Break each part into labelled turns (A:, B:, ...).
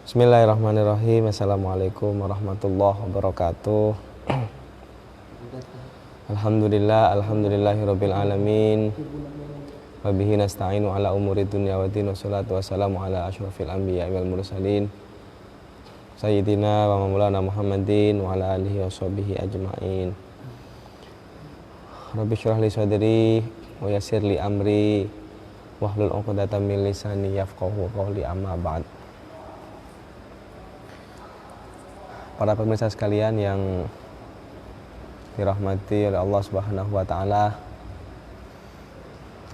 A: Bismillahirrahmanirrahim. Assalamualaikum warahmatullahi wabarakatuh. Alhamdulillahirabbil alamin. Wa bihi nasta'inu ala umuri dunya waddin. Wassalatu wassalamu ala asyrafil anbiya'i wal mursalin. Sayyidina wa maulana Muhammadin wa ala alihi washabihi ajma'in. Rabbi syrah li sadri wa yassir li amri wahlul 'uqdatam min lisani yafqahu qawli, amma ba'd. Para pemirsa sekalian yang dirahmati oleh Allah Subhanahu wa taala.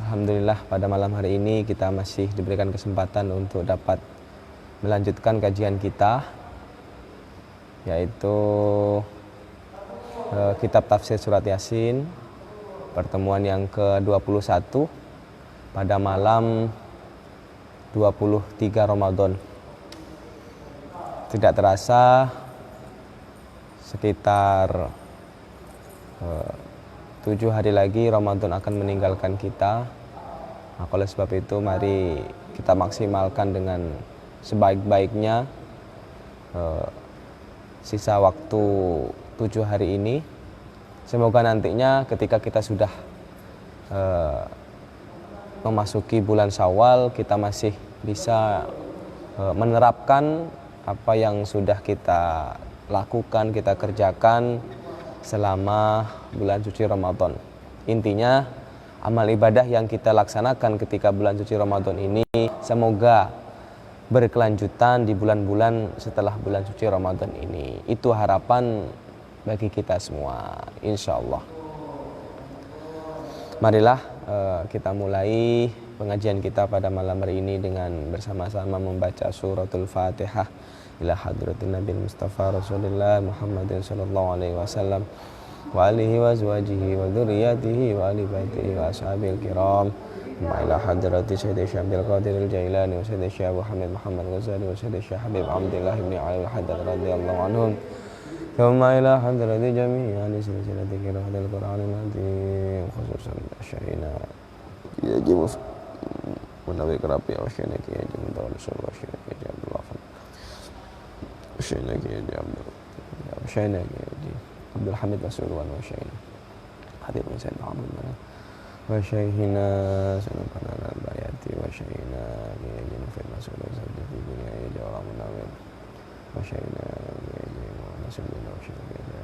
A: Alhamdulillah pada malam hari ini kita masih diberikan kesempatan untuk dapat melanjutkan kajian kita, yaitu kitab tafsir surat Yasin, pertemuan yang ke-21 pada malam 23 Ramadan. Tidak terasa sekitar 7 hari lagi Ramadan akan meninggalkan kita. Nah, oleh sebab itu mari kita maksimalkan dengan sebaik-baiknya sisa waktu 7 hari ini. Semoga nantinya ketika kita sudah memasuki bulan Syawal, kita masih bisa menerapkan apa yang sudah kita lakukan, kita kerjakan selama bulan suci Ramadan. Intinya amal ibadah yang kita laksanakan ketika bulan suci Ramadan ini semoga berkelanjutan di bulan-bulan setelah bulan suci Ramadan ini. Itu harapan bagi kita semua, insya Allah. Marilah kita mulai pengajian kita pada malam hari ini dengan bersama-sama membaca suratul Fatihah ila hadratin Nabi Mustafa Rasulullah Muhammadin sallallahu alaihi wasallam wa alihi wa azwajihi wa dzurriyyatihi wa ali baitihi wa ashabil kiram, wa ila hadrati Sayyidi Syekh Abdul Qadir Al-Jailani wa Sayyidi Syekh Muhammad Ghazali wa Sayyidi Syekh Habib Abdullah ibn Ali al-Haddad radhiyallahu anhum, thumma ila hadrati jami'i ahli silsilati qiraatil Qur'anil Azim, khususan syairina ya jimuf menawi kerapi wa syairina ya jimuf tawal surah syairina ya Abdullah Syekh Abdul Hamid Rasulullah wa Syekh Habib Sayyid Muhammad wa Syekhina Sanapana al-Bayati wa Syekhina ya Nufid Rasulullah sabda fi dunia ya jawab munawir wa Syekhina ya Rasulullah wa Syekhina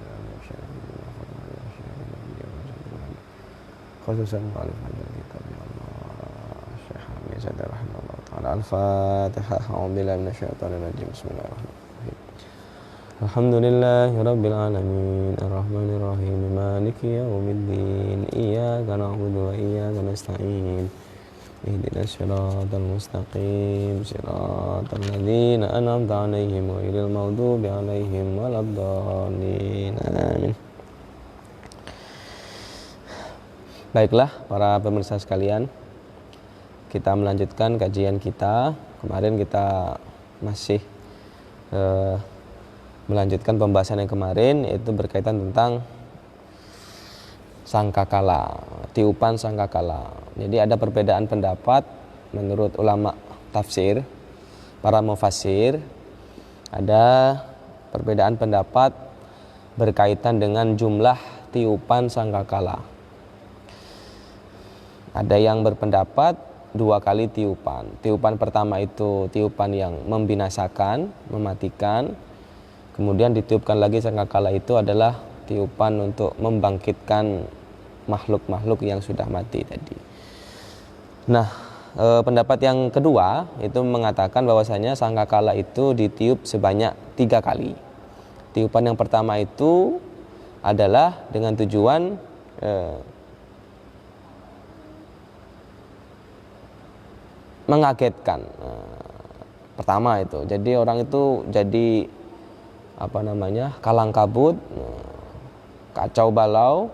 A: khususan mu'alif hadal kitab ya Allah Syekh Hamid Zaid rahimahullah ta'ala. Al-Fatihah. A'udzubillahi minasyaitonir rajim. Bismillahirrahmanirrahim. Alhamdulillahi rabbil alamin, arrahmanir rahim, maliki yaumiddin, iyyaka na'budu wa iyyaka nasta'in, ihdinas siratal mustaqim, siratal ladzina an'amta 'alaihim ghairil maghdubi 'alaihim waladdallin. Amin. Baiklah para pemirsa sekalian, kita melanjutkan kajian kita. Kemarin kita masih melanjutkan pembahasan yang kemarin, yaitu berkaitan tentang sangkakala, tiupan sangkakala. Jadi ada perbedaan pendapat menurut ulama tafsir, para mufassir. Ada perbedaan pendapat berkaitan dengan jumlah tiupan sangkakala. Ada yang berpendapat 2 kali tiupan. Tiupan pertama itu tiupan yang membinasakan, mematikan. Kemudian ditiupkan lagi sangkakala itu adalah tiupan untuk membangkitkan makhluk-makhluk yang sudah mati tadi. Nah, pendapat yang kedua itu mengatakan bahwasanya sangkakala itu ditiup sebanyak 3 kali. Tiupan yang pertama itu adalah dengan tujuan mengagetkan. Pertama itu, jadi orang itu jadi kalang kabut, kacau balau,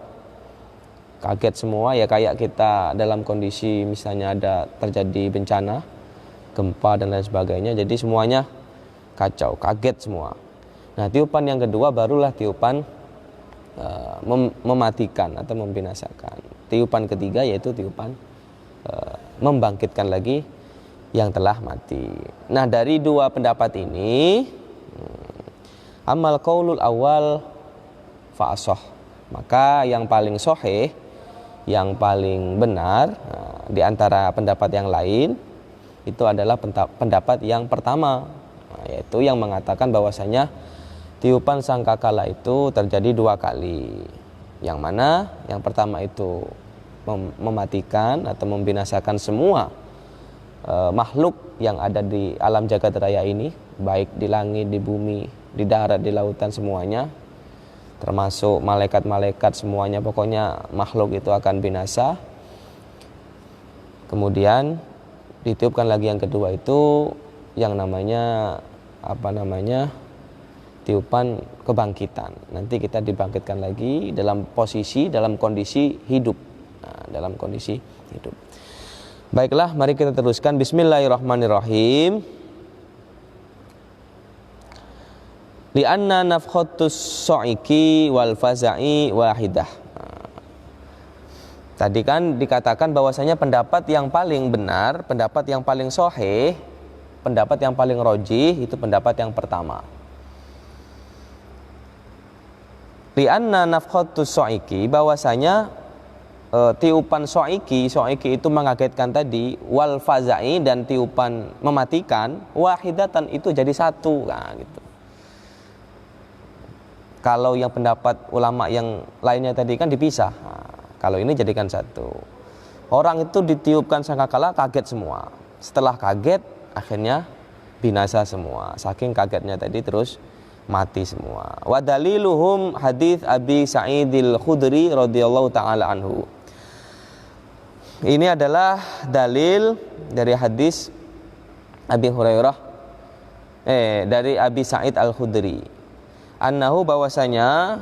A: kaget semua, ya kayak kita dalam kondisi misalnya ada terjadi bencana, gempa dan lain sebagainya, jadi semuanya kacau, kaget semua. Nah, tiupan yang kedua barulah tiupan mematikan atau membinasakan. Tiupan ketiga yaitu tiupan membangkitkan lagi yang telah mati. Nah, dari dua pendapat ini, amal qaulul awal fa'asoh, maka yang paling sahih, yang paling benar di antara pendapat yang lain itu adalah pendapat yang pertama, yaitu yang mengatakan bahwasanya tiupan sangkakala itu terjadi 2 kali. Yang mana yang pertama itu mematikan atau membinasakan semua makhluk yang ada di alam jagat raya ini, baik di langit, di bumi, di darat, di lautan, semuanya, termasuk malaikat-malaikat, semuanya, pokoknya makhluk itu akan binasa. Kemudian ditiupkan lagi yang kedua itu yang namanya tiupan kebangkitan. Nanti kita dibangkitkan lagi dalam kondisi hidup. Nah, dalam kondisi hidup. Baiklah, mari kita teruskan. Bismillahirrahmanirrahim. Li'anna nafkhatus so'iki wal faza'i wahidah. Tadi kan dikatakan bahwasanya pendapat yang paling benar, pendapat yang paling sahih, pendapat yang paling rajih itu pendapat yang pertama. Li'anna nafkhatus so'iki, bahwasanya tiupan so'iki itu mengagetkan tadi, wal faza'i, dan tiupan mematikan, wahidatan, itu jadi satu. Nah, gitu. Kalau yang pendapat ulama yang lainnya tadi kan dipisah. Nah, kalau ini jadikan satu. Orang itu ditiupkan sangkakala kaget semua. Setelah kaget akhirnya binasa semua. Saking kagetnya tadi terus mati semua. Wa daliluhum hadits Abi Sa'idil Khudri radhiyallahu taala anhu. Ini adalah dalil dari hadis Abi Hurairah dari Abi Sa'id Al-Khudri. Annahu, bahwasanya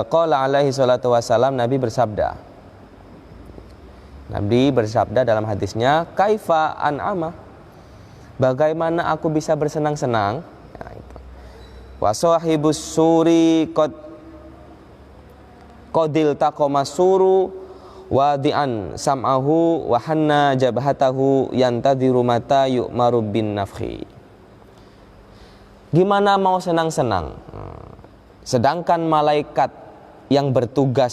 A: qala alaihi salatu wassalam, Nabi bersabda dalam hadisnya, kaifa an'ama, bagaimana aku bisa bersenang-senang. Nah, itu. Wa sahibus suri qadil taqamasuru wadi'an sam'ahu wa hanna jabhatahu yantadhiru mata yu'maru bin nafhi. Gimana mau senang-senang sedangkan malaikat yang bertugas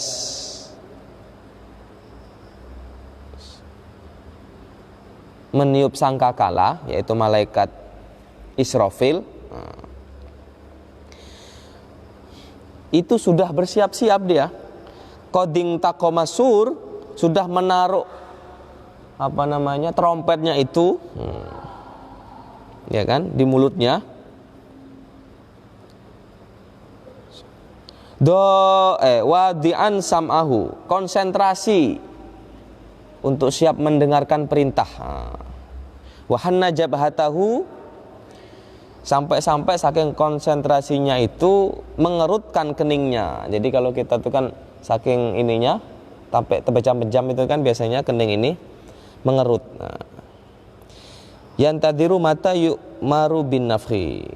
A: meniup sangkakala, yaitu malaikat Israfil, itu sudah bersiap-siap dia. Qading taqamasur, sudah menaruh trompetnya itu, ya kan, di mulutnya. Wadi'an sam'ahu, konsentrasi untuk siap mendengarkan perintah. Wa hanna jabhatahu, sampai saking konsentrasinya itu mengerutkan keningnya. Jadi kalau kita tuh kan saking ininya sampai terpejam-pejam itu kan biasanya kening ini mengerut. Yantadiru mata yu'maru bin nafhi,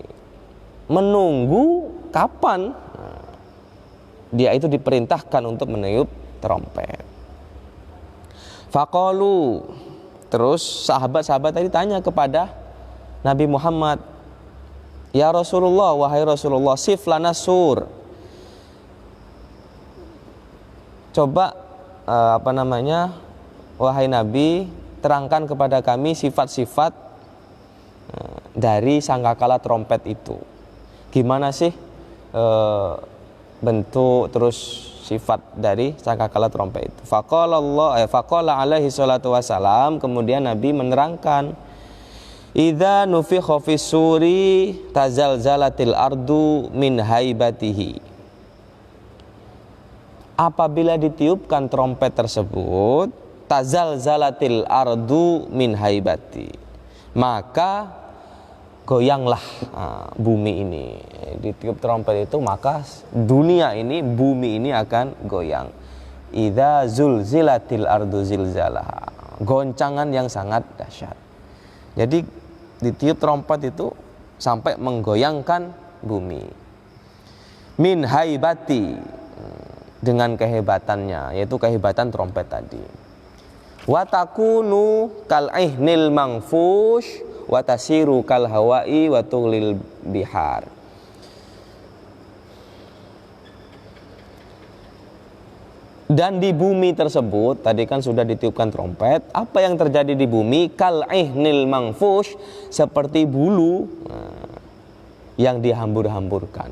A: menunggu kapan dia itu diperintahkan untuk meniup trompet. Faqalu, terus sahabat-sahabat tadi tanya kepada Nabi Muhammad, ya Rasulullah, wahai Rasulullah, sif lana sur, coba wahai Nabi, terangkan kepada kami sifat-sifat dari sangkakala trompet itu. Gimana sih bentuk terus sifat dari sangkakala trompet itu? Faqala alaihi salatu wassalam, kemudian Nabi menerangkan, idza nufikha fis suri tazalzalatil ardu min haibatihi, apabila ditiupkan trompet tersebut, tazalzalatil ardu min haibati, maka goyanglah bumi ini. Ditiup trompet itu maka dunia ini, bumi ini akan goyang. Idza zulzilatil ardu zilzalaha, goncangan yang sangat dahsyat. Jadi ditiup trompet itu sampai menggoyangkan bumi. Min haibati, dengan kehebatannya, yaitu kehebatan trompet tadi. Wa takunu kal ihnil mangfush wa tasiru kal hawai wa tughlil bihar. Dan di bumi tersebut, tadi kan sudah ditiupkan trompet, apa yang terjadi di bumi? Kal ihnil mangfush, seperti bulu yang dihambur-hamburkan.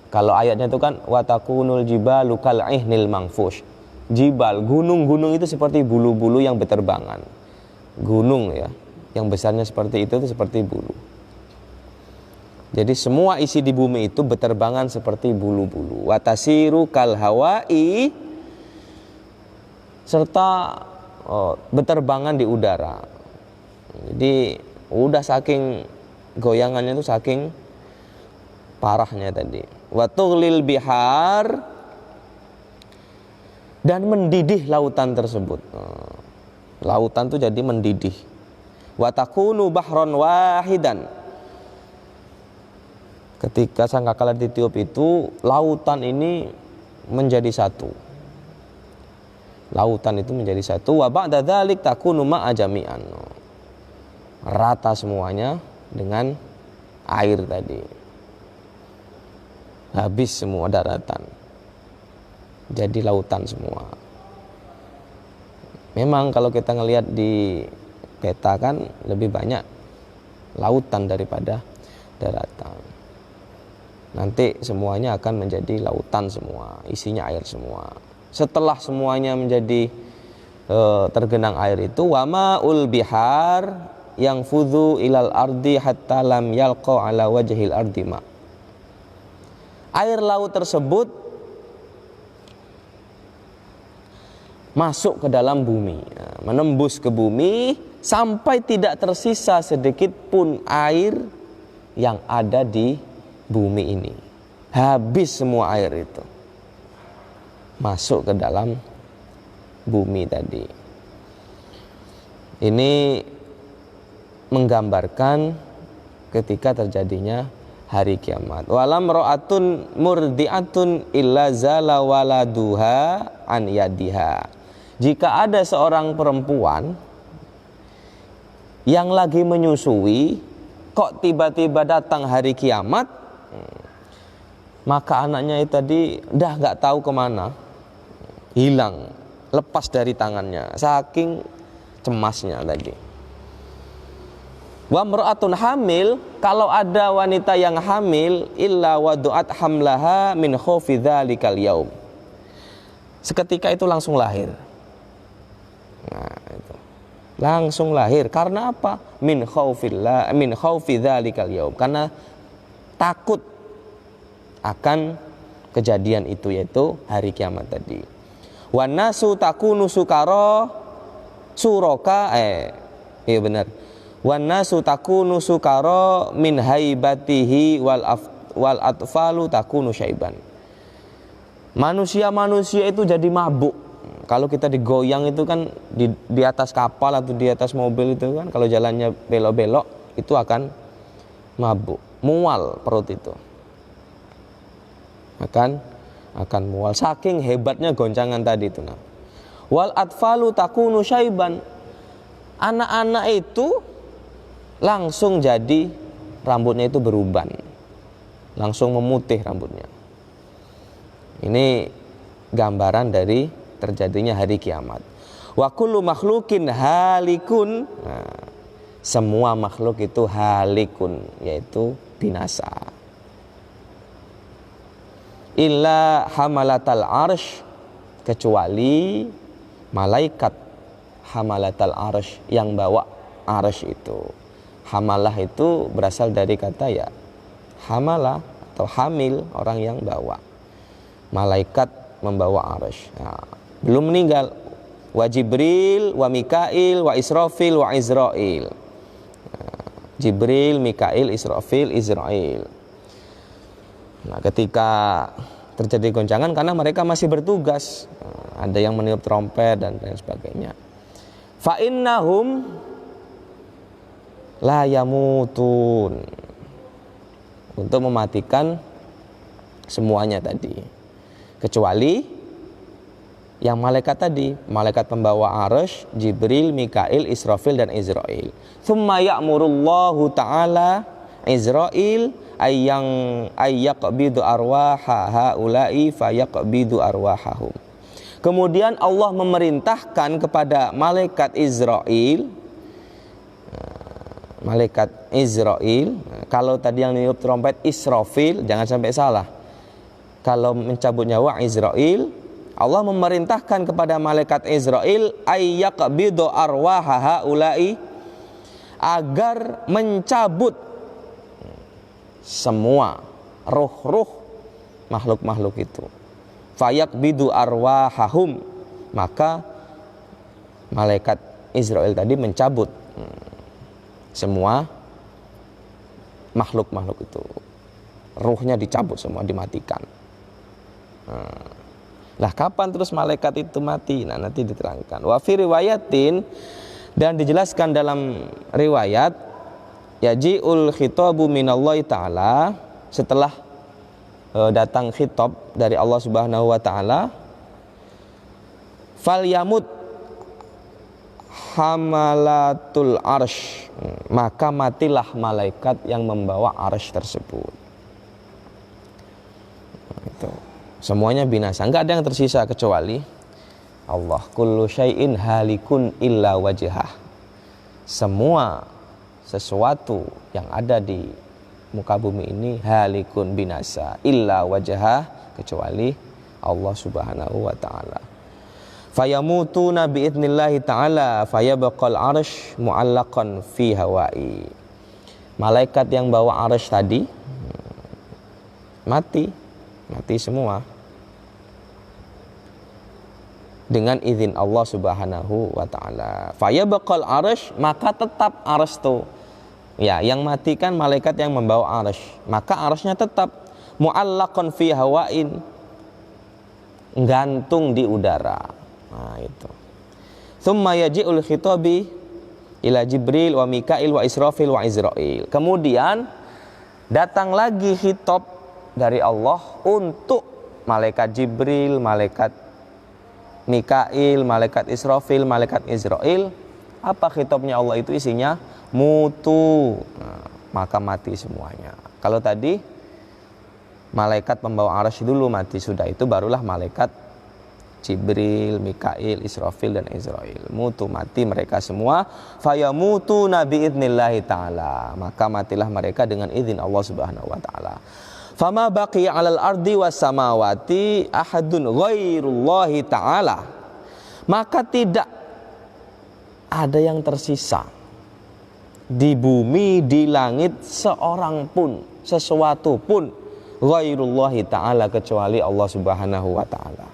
A: Kalau ayatnya itu kan watakunul jibalu kal ihnil mangfush. Jibal, gunung-gunung itu seperti bulu-bulu yang berterbangan. Gunung ya, yang besarnya seperti itu seperti bulu. Jadi semua isi di bumi itu berterbangan seperti bulu-bulu. Watasiru kal hawai, serta berterbangan di udara. Jadi udah saking goyangannya itu saking parahnya tadi. Watughlil bihar, dan mendidih lautan tersebut. Lautan itu jadi mendidih. Watakunu bahron wahidan. Ketika sangkakala ditiup itu, lautan ini menjadi satu. Lautan itu menjadi satu. Wa ba'da dzalik takunu ma'a jami'an. Rata semuanya dengan air tadi. Habis semua daratan. Jadi lautan semua. Memang kalau kita ngelihat di peta kan lebih banyak lautan daripada daratan. Nanti semuanya akan menjadi lautan semua, isinya air semua. Setelah semuanya menjadi tergenang air itu, wama'ul bihar yang fudhu ilal ardi hatta lam yalqa ala wajhil ardi ma. Air laut tersebut masuk ke dalam bumi, menembus ke bumi sampai tidak tersisa sedikit pun air yang ada di bumi ini. Habis semua air itu masuk ke dalam bumi tadi. Ini menggambarkan ketika terjadinya hari kiamat. Walam ra'atun murdi'atun illa zala waladuha an yadiha. Jika ada seorang perempuan yang lagi menyusui, kok tiba-tiba datang hari kiamat, maka anaknya itu tadi dah gak tahu kemana, hilang, lepas dari tangannya, saking cemasnya tadi. Wa mar'atun hamil, kalau ada wanita yang hamil, illa wadu'at hamlaha min khaufi dzalikal yaum. Seketika itu langsung lahir. Nah, itu. Langsung lahir karena apa? Min khaufi dzalikal yaum. Karena takut akan kejadian itu, yaitu hari kiamat tadi. Wan nasu takunu sukara suraka iya benar. Wan nasu takunu sukara min haibatihi wal atfalu takunu syaiban. Manusia-manusia itu jadi mabuk. Kalau kita digoyang itu kan di atas kapal atau di atas mobil itu kan, kalau jalannya belok-belok itu akan mabuk, mual perut itu. Akan mual saking hebatnya goncangan tadi itu. Nah. Wal atfalu takunu syaiban. Anak-anak itu langsung jadi rambutnya itu beruban. Langsung memutih rambutnya. Ini gambaran dari terjadinya hari kiamat. Wa kullu makhluqin halikun. Nah, semua makhluk itu halikun, yaitu binasa. Illa hamalatal arsh, kecuali malaikat hamalatal arsh yang bawa arsh itu. Hamalah itu berasal dari kata ya hamalah atau hamil, orang yang bawa. Malaikat membawa arsh. Nah, belum meninggal. Wa Jibril, wa Mikail, wa Israfil, wa Izrail. Nah, Jibril, Mikail, Israfil, Izrail. Nah, ketika terjadi goncangan karena mereka masih bertugas, ada yang meniup trompet dan lain sebagainya. Fa innahum la yamutun, untuk mematikan semuanya tadi, kecuali Yang malaikat tadi, malaikat pembawa arsy, Jibril, Mikail, Israfil dan Izrail. Tsumma ya'murullahu ta'ala Izrail ayyaqbidu arwaha haula'i fayaqbidu arwahahum. Kemudian Allah memerintahkan kepada malaikat Izrail, kalau tadi yang niup trompet Israfil, jangan sampai salah. Kalau mencabut nyawa Izrail, Allah memerintahkan kepada malaikat Izrail ayyaqbidu arwaha haula'i, agar mencabut semua ruh-ruh makhluk-makhluk itu. Fayaqbidu arwahahum, maka malaikat Israel tadi mencabut semua makhluk-makhluk itu. Ruhnya dicabut semua, dimatikan. Lah kapan terus malaikat itu mati? Nah, nanti diterangkan. Wa fi riwayatin, dan dijelaskan dalam riwayat, yaji'ul khitabu minallahi ta'ala, setelah datang khitab dari Allah Subhanahu wa taala, falyamut hamalatul arsh, maka matilah malaikat yang membawa arsy tersebut. Itu semuanya binasa, enggak ada yang tersisa kecuali Allah. Kullu syai'in halikun illa wajhah. Semua sesuatu yang ada di muka bumi ini halikun, binasa, illa wajhah, kecuali Allah Subhanahu wa taala. Fayamutuna biidnillahi ta'ala fayabqal arsh mu'allaqan fi hawai. Malaikat yang bawa arsy tadi mati semua dengan izin Allah Subhanahu wa taala. Fayabqal arsh, maka tetap arsy itu. Ya, yang mati kan malaikat yang membawa arsy, maka arsy-nya tetap mu'allaqan fi hawain, gantung di udara. Nah, itu. Tsumma yaji'ul khitabi ila Jibril wa Mikail wa Israfil wa Izrail. Kemudian datang lagi khitab dari Allah untuk malaikat Jibril, malaikat Mikail, malaikat Israfil, malaikat Izrail. Apa khitabnya Allah itu? Isinya mutu, maka mati semuanya. Kalau tadi malaikat pembawa arsy dulu mati, sudah itu barulah malaikat Jibril, Mikail, Israfil dan Izrail. Mutu, mati mereka semua. Fayamutu nabi idnillahi ta'ala, maka matilah mereka dengan izin Allah Subhanahu wa ta'ala. Fama baqiya 'alal ardi was samawati ahadun ghairullahi ta'ala, maka tidak ada yang tersisa di bumi, di langit, seorang pun, sesuatu pun, ghairullahi ta'ala, kecuali Allah Subhanahu wa ta'ala.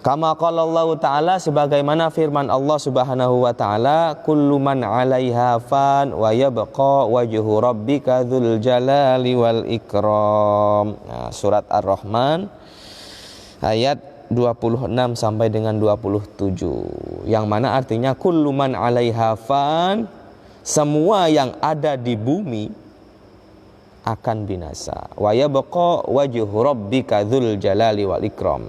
A: Kama qala Allah ta'ala, sebagaimana firman Allah Subhanahu wa ta'ala, kullu man 'alaiha fan wa yabqa wajhu rabbika dzul jalali wal ikram. Nah, surat Ar-Rahman ayat 26 sampai dengan 27, yang mana artinya kullu man 'alaiha fan, semua yang ada di bumi akan binasa. Wa yabqa wajhu rabbika dzul jalali wal ikram,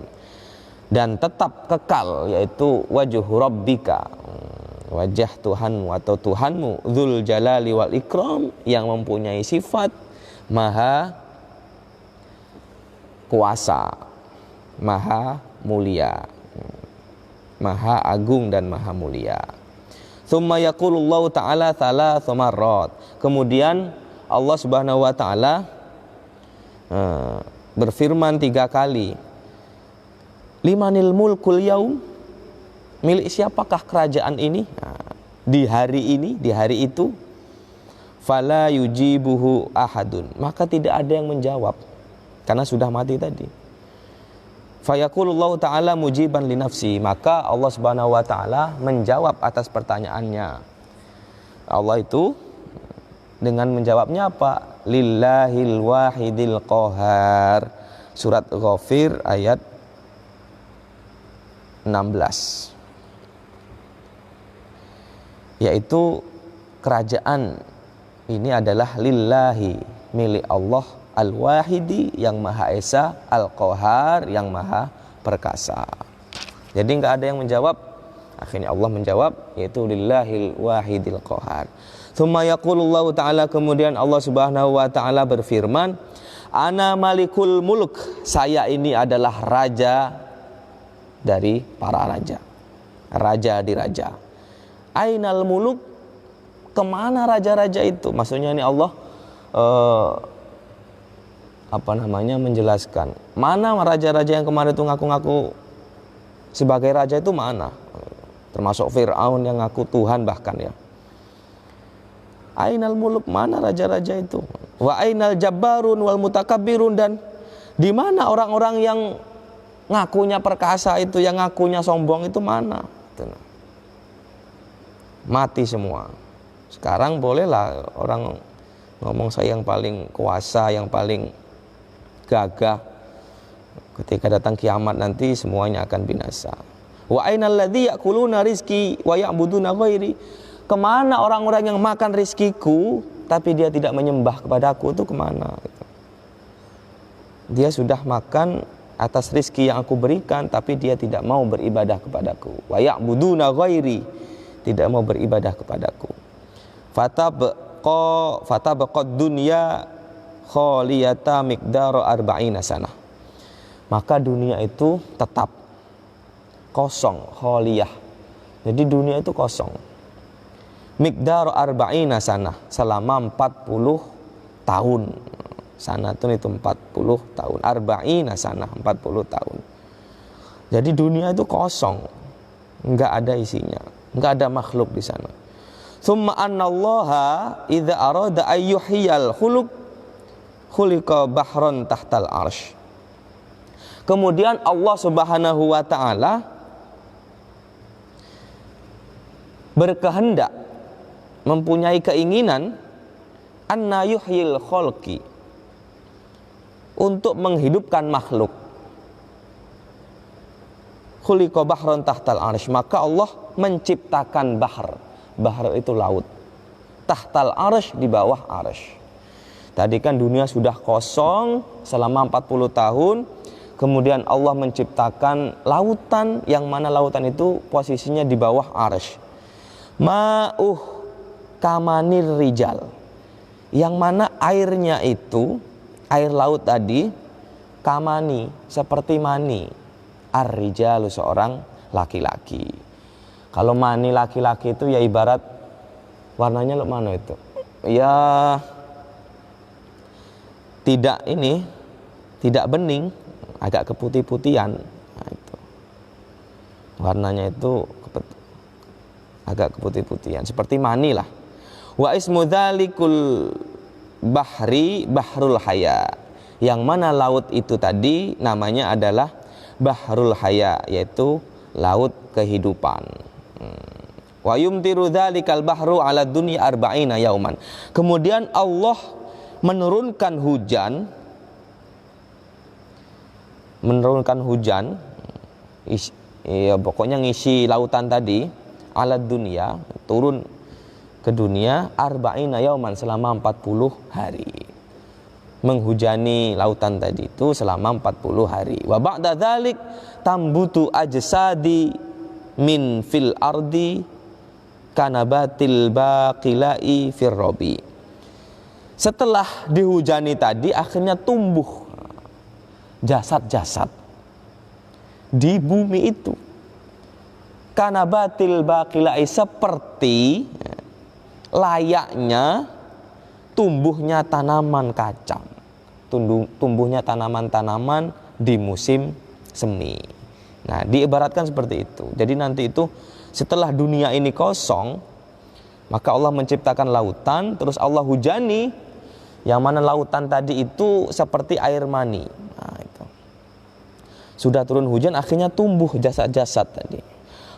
A: dan tetap kekal, yaitu wajhu rabbika, wajah Tuhanmu atau Tuhanmu, dzul jalali wal ikram, yang mempunyai sifat maha kuasa, maha mulia, maha agung dan maha mulia. Tsumma yaqulullahu ta'ala thalatha marrat, kemudian Allah Subhanahu wa ta'ala berfirman 3 kali, limanil mulkul yaum, milik siapakah kerajaan ini? Nah, di hari ini, di hari itu. Fala yujibuhu ahadun, maka tidak ada yang menjawab karena sudah mati tadi. Fayaqulullahu ta'ala mujiban li nafsi, maka Allah Subhanahu wa ta'ala menjawab atas pertanyaannya. Allah itu dengan menjawabnya apa? Lillahil wahidil qahar. Surat Ghafir ayat 16. Yaitu kerajaan ini adalah lillahi, milik Allah, al-wahidi, yang maha esa, al-qahar, yang maha perkasa. Jadi nggak ada yang menjawab. Akhirnya Allah menjawab, yaitu lillahil wahidil qahar. Tsumma yaqulullahu ta'ala, kemudian Allah Subhanahu wa taala berfirman, ana malikul mulk, saya ini adalah raja dari para raja. Raja di raja. Ainal muluk, kemana raja-raja itu? Maksudnya ini Allah menjelaskan, mana raja-raja yang kemarin itu ngaku-ngaku sebagai raja itu mana? Termasuk Fir'aun yang ngaku Tuhan bahkan ya. Ainal muluk, mana raja-raja itu? Wa ainal jabbarun wal mutakabbirun, dan di mana orang-orang yang ngakunya perkasa itu, yang ngakunya sombong itu mana? Mati semua. Sekarang bolehlah orang ngomong saya yang paling kuasa, yang paling gagah. Ketika datang kiamat nanti semuanya akan binasa. Wa ainal ladzi ya'kuluna rizqi wa ya'buduna ghairi, kemana orang-orang yang makan rizkiku tapi dia tidak menyembah kepadaku, itu kemana? Dia sudah makan atas rizki yang aku berikan tapi dia tidak mau beribadah kepadaku. Wa ya'buduna ghairi, tidak mau beribadah kepadaku. Fatabaqad dunya khaliyata miqdara arba'ina sanah, maka dunia itu tetap kosong, khaliyah. Jadi dunia itu kosong. Miqdar arba'ina sanah, selama 40 tahun. Sanatun itu 40 tahun. Arba'ina sanah, 40 tahun. Jadi dunia itu kosong, enggak ada isinya, enggak ada makhluk di sana. Tsumma annallaha idza arada ayyuhiyal khuluq khuliqa bahran tahtal arsy. Kemudian Allah Subhanahu wa taala berkehendak, mempunyai keinginan anna yuhyil khalqi, untuk menghidupkan makhluk. Khuliqa bahran tahtal arsy, maka Allah menciptakan bahar. Bahar itu laut. Tahtal arsy, di bawah arsy. Tadi kan dunia sudah kosong selama 40 tahun. Kemudian Allah menciptakan lautan, yang mana lautan itu posisinya di bawah arsy. Ma'uh kamanir rijal, yang mana airnya itu, air laut tadi, kamani, seperti mani. Ar-rijalu, seorang laki-laki. Kalau mani laki-laki itu ya ibarat warnanya lo mana itu? Ya tidak ini, tidak bening, agak keputih-putihan. Nah, itu. Warnanya itu agak keputih-putihan, seperti mani lah. Wa ismu dzalikul bahri bahrul haya, yang mana laut itu tadi namanya adalah bahrul haya, yaitu laut kehidupan. Wa yumtiru dzalikal bahru ala dunya arba'ina yauman. Kemudian Allah menurunkan hujan, ya pokoknya ngisi lautan tadi, alat dunia, turun ke dunia arba'ina yauman, selama 40 hari. Menghujani lautan tadi itu selama 40 hari. Wa ba'da dzalik tambutu ajsadi min fil ardi kanabatil baqilai fir rabi. Setelah dihujani tadi, akhirnya tumbuh jasad-jasad di bumi itu. Kanabatil baqilai, seperti layaknya tumbuhnya tanaman kacang, tumbuhnya tanaman-tanaman di musim semi. Nah, diibaratkan seperti itu. Jadi nanti itu setelah dunia ini kosong, maka Allah menciptakan lautan, terus Allah hujani, yang mana lautan tadi itu seperti air mani. Nah, itu. Sudah turun hujan, akhirnya tumbuh jasad-jasad tadi.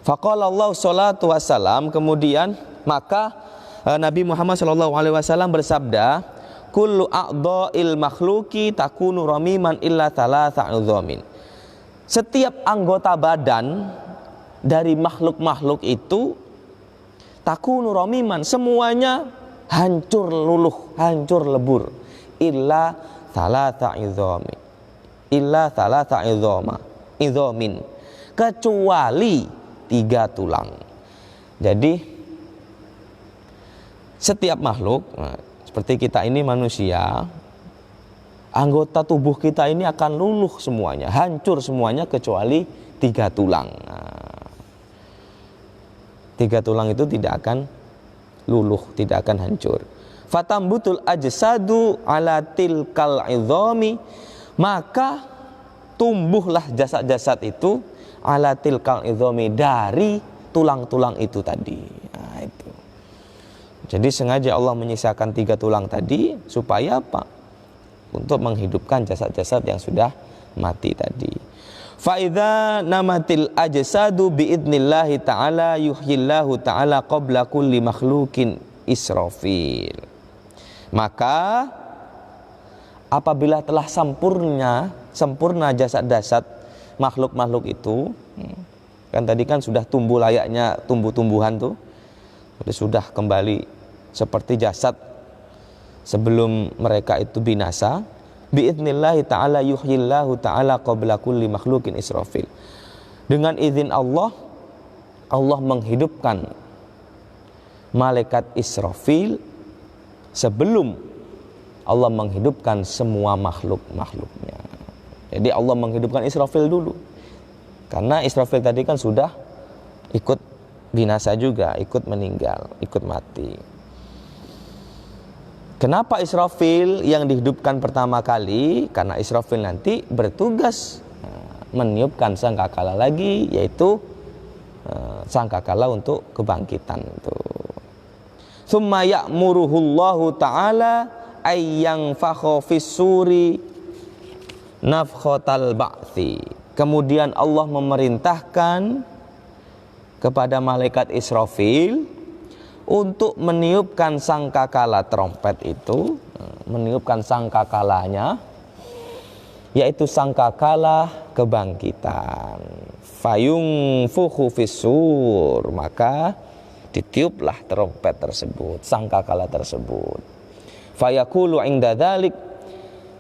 A: Faqala Allah sholatu wassalam, kemudian maka Nabi Muhammad SAW bersabda, kullu a'dha'il makhluki takunu ramiman illa thalatha udhamin. Setiap anggota badan dari makhluk-makhluk itu takunu ramiman, semuanya hancur luluh, hancur lebur, illa thalatha idhamin, idhamin, kecuali 3 tulang. Jadi setiap makhluk, seperti kita ini manusia, anggota tubuh kita ini akan luluh semuanya, hancur semuanya kecuali 3 tulang. 3 tulang itu tidak akan luluh, tidak akan hancur. Fatambutul ajsadu ala tilkal idhami, maka tumbuhlah jasad-jasad itu ala tilkal idhami, dari tulang-tulang itu tadi. Nah, itu. Jadi sengaja Allah menyisakan 3 tulang tadi supaya apa? Untuk menghidupkan jasad-jasad yang sudah mati tadi. Fa'idha namatil ajsadu biidnillahi ta'ala yuhyillahu ta'ala qabla kulli makhlukin Israfil. Maka apabila telah sempurna jasad-jasad makhluk-makhluk itu, kan tadi kan sudah tumbuh layaknya tumbuh-tumbuhan tuh, sudah kembali seperti jasad sebelum mereka itu binasa. Biidnillahi ta'ala yuhyillahu ta'ala qabla kulli makhlukin Israfil. Dengan izin Allah, Allah menghidupkan malaikat Israfil sebelum Allah menghidupkan semua makhluk-makhluknya. Jadi Allah menghidupkan Israfil dulu, karena Israfil tadi kan sudah ikut binasa juga, ikut meninggal, ikut mati. Kenapa Israfil yang dihidupkan pertama kali? Karena Israfil nanti bertugas meniupkan sangkakala lagi, yaitu sangkakala untuk kebangkitan itu. Tsumma ya'muruhullahu ta'ala ayyang fakha fis suri nafkhatal ba'thi. Kemudian Allah memerintahkan kepada malaikat Israfil untuk meniupkan sangkakala trompet itu, meniupkan sangkakalanya, yaitu sangkakala kebangkitan. Fayung fuhu fisur, maka ditiuplah trompet tersebut, sangkakala tersebut. Fayaqulu inda dzalik,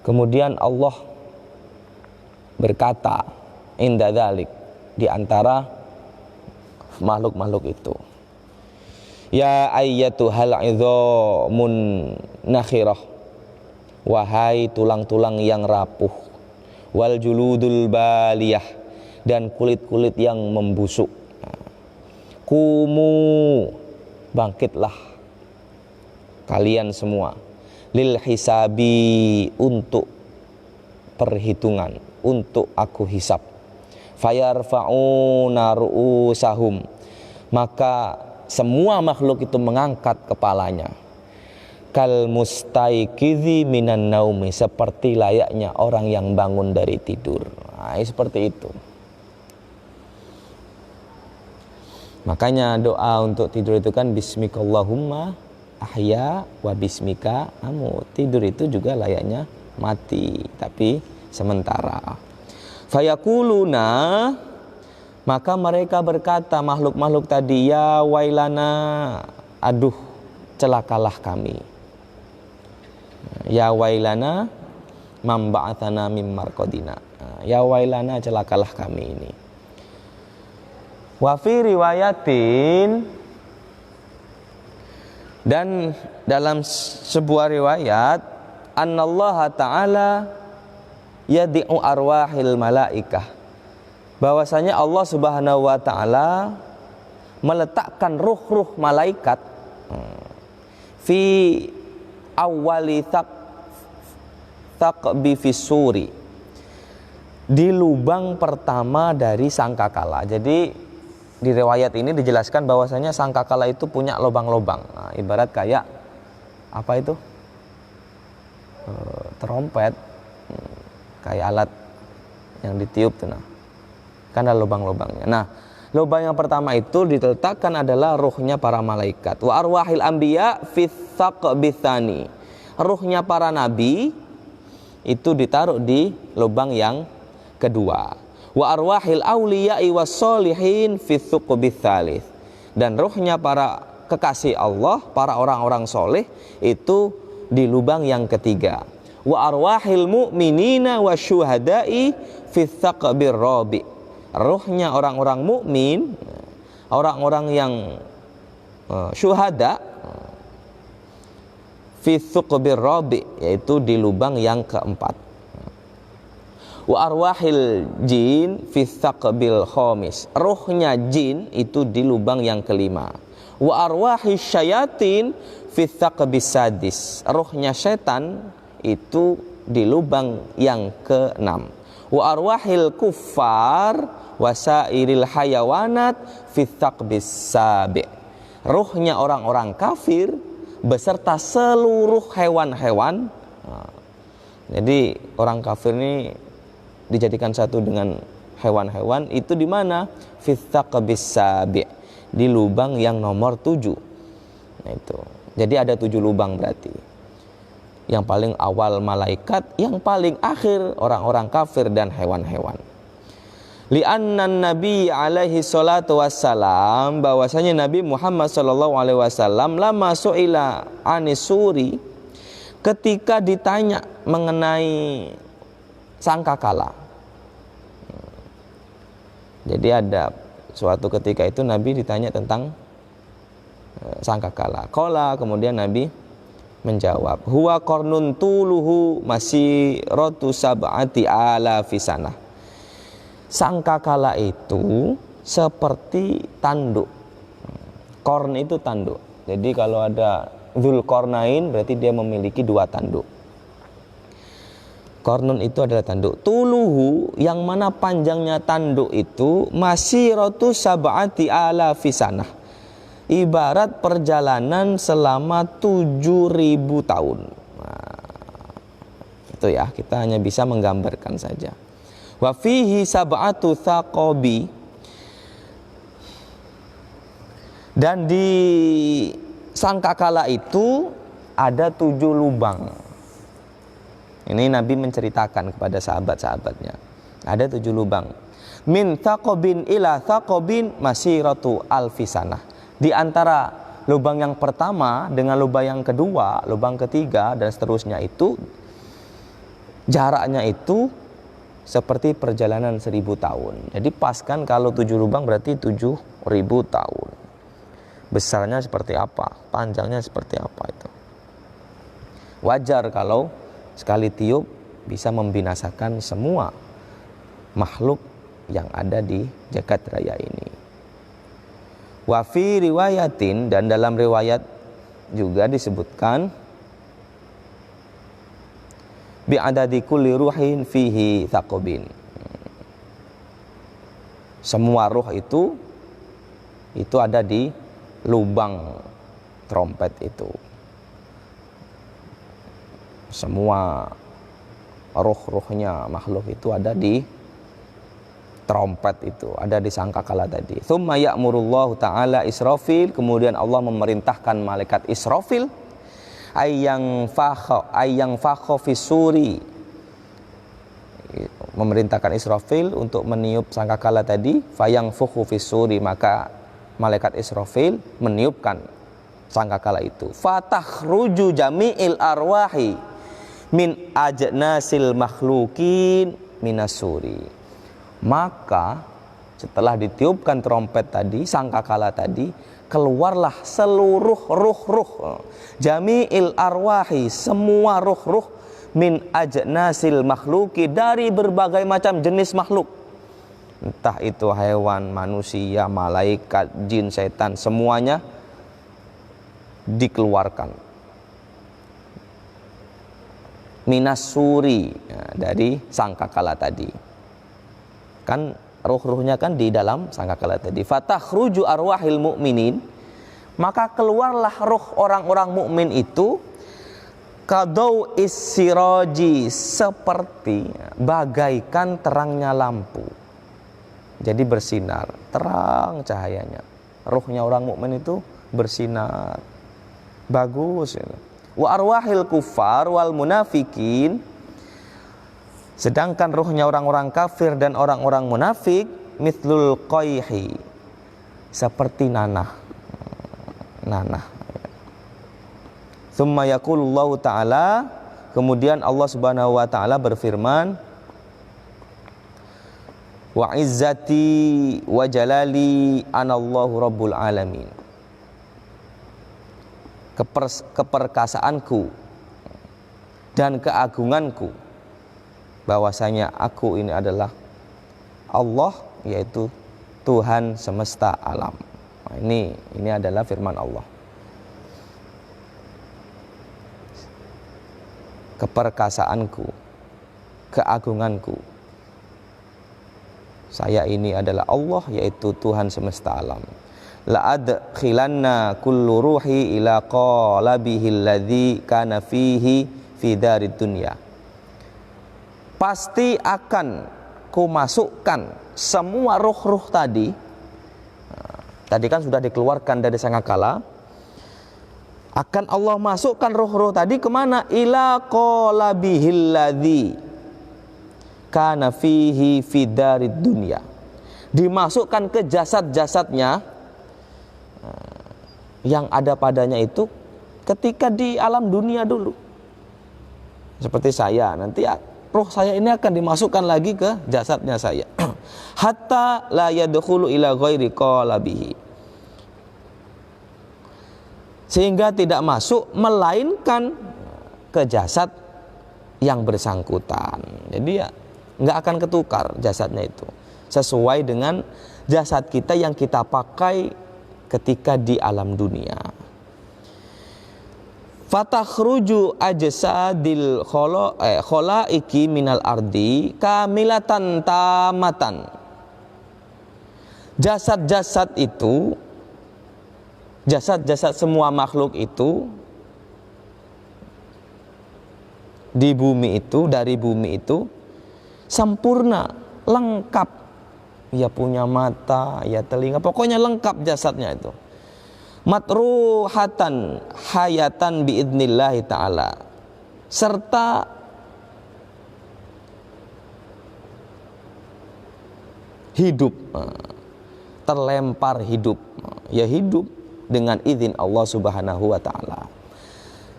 A: kemudian Allah berkata inda dzalik, di antara makhluk-makhluk itu, ya ayyatuhal idhamun nakhirah, wahai tulang-tulang yang rapuh, wal juludul baliyah, dan kulit-kulit yang membusuk, kumu, bangkitlah kalian semua, lil hisabi, untuk perhitungan, untuk aku hisab. Fayarfa'una ru'usahum, maka semua makhluk itu mengangkat kepalanya, kal mustaiqidzi minan naumi, seperti layaknya orang yang bangun dari tidur. Nah, seperti itu. Makanya doa untuk tidur itu kan bismikallahumma ahya wa bismika amut. Tidur itu juga layaknya mati, tapi sementara. Fayaquluna, maka mereka berkata, makhluk-makhluk tadi, ya wailana, aduh celakalah kami. Ya wailana mamba'athana mim marqadina. Ya wailana, celakalah kami ini. Wa fi riwayatin, dan dalam sebuah riwayat, annallaha ta'ala yadi'u arwahil malaikah, bahwasanya Allah Subhanahu wa taala meletakkan ruh-ruh malaikat fi awwali thaqbi fisuri, di lubang pertama dari sangkakala. Jadi di riwayat ini dijelaskan bahwasanya sangkakala itu punya lubang-lubang. Nah, ibarat kayak apa itu? Trompet, kayak alat yang ditiup tuh, nah. Kan ada lubang-lubangnya. Nah, lubang yang pertama itu diletakkan adalah ruhnya para malaikat. Wa arwahil anbiya fi thaqbi tsani. Ruhnya para nabi itu ditaruh di lubang yang kedua. Wa arwahil auliya'i was solihin fi thaqbi tsalits. Dan ruhnya para kekasih Allah, para orang-orang soleh itu di lubang yang ketiga. Wa arwahil mu'minina wasyuhada'i fi thaqbir rabi'. ruhnya orang-orang mukmin, orang-orang yang syuhada, fi thuqbir rabi, yaitu di lubang yang keempat. Wa arwahil jin fi thaqbil khamis, ruhnya jin itu di lubang yang kelima. Wa arwahis syayatin fi thaqbis sadis, ruhnya setan itu di lubang yang keenam. Wa arwahil kuffar wasairil hayawanat fi thaqbis sabi, ruhnya orang-orang kafir beserta seluruh hewan-hewan. Jadi orang kafir ini dijadikan satu dengan hewan-hewan itu di mana? Fi thaqbis sabi, di lubang yang nomor 7. Nah itu. Jadi ada 7 lubang berarti. Yang paling awal malaikat, yang paling akhir orang-orang kafir dan hewan-hewan. Li'anna Nabi alaihi salatu wassalam, bahwasanya Nabi Muhammad sallallahu alaihi wasallam lama su'ila anis suri, ketika ditanya mengenai sangkakala. Jadi ada suatu ketika itu Nabi ditanya tentang sangkakala. Qala, kemudian Nabi menjawab, huwa qarnun tuluhu masiratu sab'ati alafi sanah. Sangkakala itu seperti tanduk. Korn itu tanduk. Jadi kalau ada Dzulqarnain berarti dia memiliki 2 tanduk. Kornun itu adalah tanduk. Tuluhu, yang mana panjangnya tanduk itu masiratu sab'ati alafi sanah, ibarat perjalanan selama 7.000 tahun. Nah, itu ya, kita hanya bisa menggambarkan saja. Wa fihi sab'atu thaqabi, dan di sangkakala itu ada 7 lubang. Ini Nabi menceritakan kepada sahabat-sahabatnya. Ada 7 lubang. Min thaqabin ila thaqabin masiratu alfisanah. Di antara lubang yang pertama dengan lubang yang kedua, lubang ketiga dan seterusnya itu jaraknya itu seperti perjalanan 1000 tahun. Jadi pas kan kalau 7 lubang berarti 7.000 tahun. Besarnya seperti apa, panjangnya seperti apa itu. Wajar kalau sekali tiup bisa membinasakan semua makhluk yang ada di jagat raya ini. Wa fi riwayatin, dan dalam riwayat juga disebutkan bi adadi kulli ruhin fihi thaqabin. Semua ruh itu ada di lubang trompet itu. Semua ruh-ruhnya makhluk itu ada di trompet itu, ada di sangkakala tadi. Tsumma ya'murullahu ta'ala Israfil, kemudian Allah memerintahkan malaikat Israfil ayyang fakha fisuri, memerintahkan Israfil untuk meniup sangkakala tadi. Fayang fukhu fisuri, maka malaikat Israfil meniupkan sangkakala itu. Fatakhruju jami'il arwahi min ajnasil makhlukin minasuri, maka setelah ditiupkan trompet tadi, sangkakala tadi, keluarlah seluruh ruh-ruh, jami'il arwahi, semua ruh-ruh, min ajnasil makhluki, dari berbagai macam jenis makhluk, entah itu hewan, manusia, malaikat, jin, setan, semuanya dikeluarkan minasuri, dari sangkakala tadi. Kan ruh-ruhnya kan di dalam sangkakala tadi. Fatakhruju arwahil mu'minin, maka keluarlah ruh orang-orang mukmin itu kadau is-siraji, seperti bagaikan terangnya lampu. Jadi bersinar, terang cahayanya. Ruhnya orang mukmin itu bersinar, bagus ya. Wa arwahil kuffar wal munafikin, sedangkan ruhnya orang-orang kafir dan orang-orang munafik mithlul qayhi, seperti nanah. Tsumma yaqulullahu ta'ala, kemudian Allah Subhanahu wa taala berfirman, wa izzati wa jalali anallahu rabbul alamin. Keperkasaanku dan keagunganku, bahwasanya aku ini adalah Allah, yaitu Tuhan semesta alam. Nah, ini adalah firman Allah. Keperkasaanku, keagunganku, saya ini adalah Allah, yaitu Tuhan semesta alam. La adkhilanna kullu ruhi ila qalabihi alladhi kana fihi fi darid dunya. Pasti akan kumasukkan semua ruh-ruh tadi. Tadi kan sudah dikeluarkan dari sangkakala. Akan Allah masukkan ruh-ruh tadi kemana? Ila qalabihil ladzi kana fihi fidarid dunya. Dimasukkan ke jasad-jasadnya yang ada padanya itu ketika di alam dunia dulu. Seperti saya, nanti roh saya ini akan dimasukkan lagi ke jasadnya saya. Hatta la yadkhulu ila ghairi qalabihi. Sehingga tidak masuk melainkan ke jasad yang bersangkutan. Jadi ya nggak akan ketukar jasadnya itu, sesuai dengan jasad kita yang kita pakai ketika di alam dunia. Fatakhruju ajsadil khalaiki minal ardi kamilatan tamatan. Jasad-jasad itu, jasad-jasad semua makhluk itu di bumi itu, dari bumi itu sempurna, lengkap. Ya punya mata, ya telinga, pokoknya lengkap jasadnya itu. Matruhatan hayatan biidnillahi ta'ala, serta hidup, terlempar hidup, ya hidup dengan izin Allah subhanahu wa ta'ala.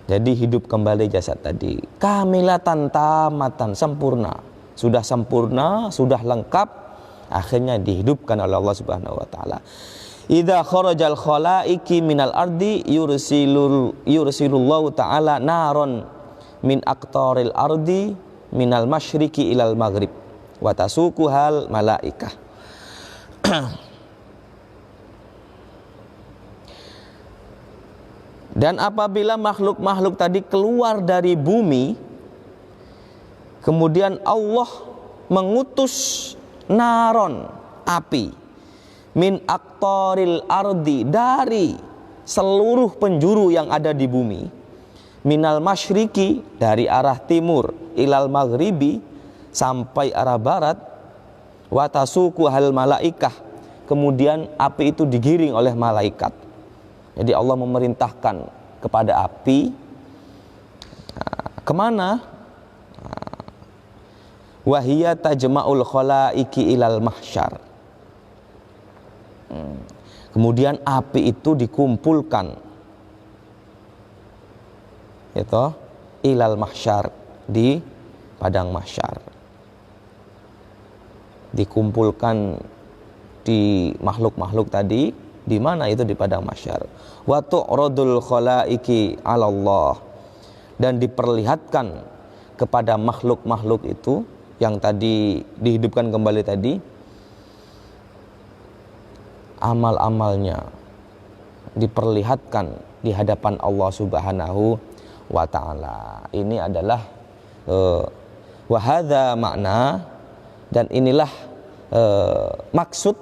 A: Jadi hidup kembali jasad tadi, kamilatan tamatan, sempurna, sudah lengkap, akhirnya dihidupkan oleh Allah subhanahu wa ta'ala. Idza kharajal khalaiki minal ardi yursilullahu ta'ala naron min aqtaril ardi minal masyriqi ilal maghrib wa tasukuhal malaikah. Dan apabila makhluk-makhluk tadi keluar dari bumi, kemudian Allah mengutus naron, api, min aqtaril ardi, dari seluruh penjuru yang ada di bumi, minal masyriqi, dari arah timur, ilal maghribi, sampai arah barat, wa tasuku hal malaikah, kemudian api itu digiring oleh malaikat. Jadi Allah memerintahkan kepada api kemana? Wahiyya tajma'ul khalaiki ilal mahsyar. Kemudian api itu dikumpulkan, itu ilal mahsyar, di padang mahsyar, dikumpulkan di makhluk-makhluk tadi. Di mana itu? Di padang mahsyar. Wa tu'radul khalaiki 'ala Allah, dan diperlihatkan kepada makhluk-makhluk itu yang tadi dihidupkan kembali tadi, amal-amalnya diperlihatkan di hadapan Allah subhanahu wa ta'ala. Ini adalah wa hadza makna, dan inilah maksud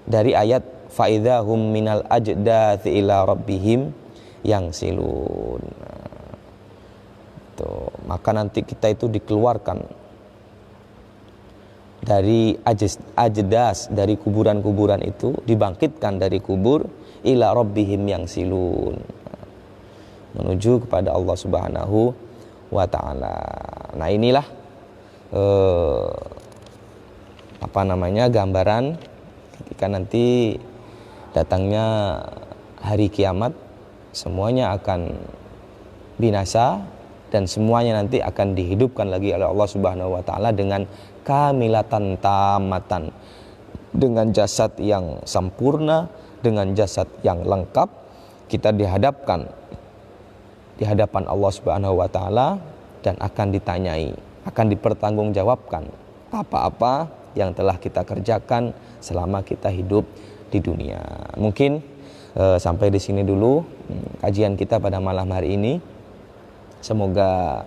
A: dari ayat faidahum minal ajdathi ila rabbihim yang silun. Maka nanti kita itu dikeluarkan dari ajdas, dari kuburan-kuburan itu, dibangkitkan dari kubur, ila rabbihim yang silun, menuju kepada Allah subhanahu wa ta'ala. Nah inilah gambaran ketika nanti datangnya hari kiamat, semuanya akan binasa dan semuanya nanti akan dihidupkan lagi oleh Allah Subhanahu wa taala dengan
B: kamilatan tamatan, dengan jasad yang sempurna, dengan jasad yang lengkap, kita dihadapkan di hadapan Allah Subhanahu wa taala dan akan ditanyai, akan dipertanggungjawabkan apa-apa yang telah kita kerjakan selama kita hidup di dunia. Mungkin sampai di sini dulu kajian kita pada malam hari ini. Semoga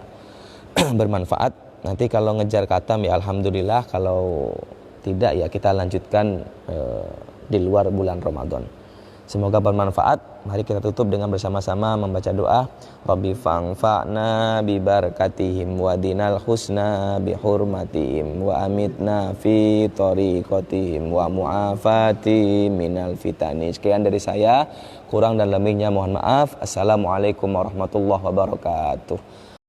B: bermanfaat. Nanti kalau ngejar khatam ya alhamdulillah, kalau tidak ya kita lanjutkan di luar bulan Ramadan. Semoga bermanfaat. Mari kita tutup dengan bersama-sama membaca doa. Rabbi fa'na bi barakatihim wa dinal husna bi hurmatihim wa amitna fi tariqatihim wa mu'afati minal fitani. Sekian dari saya, kurang dan lebihnya mohon maaf. Assalamualaikum warahmatullahi wabarakatuh.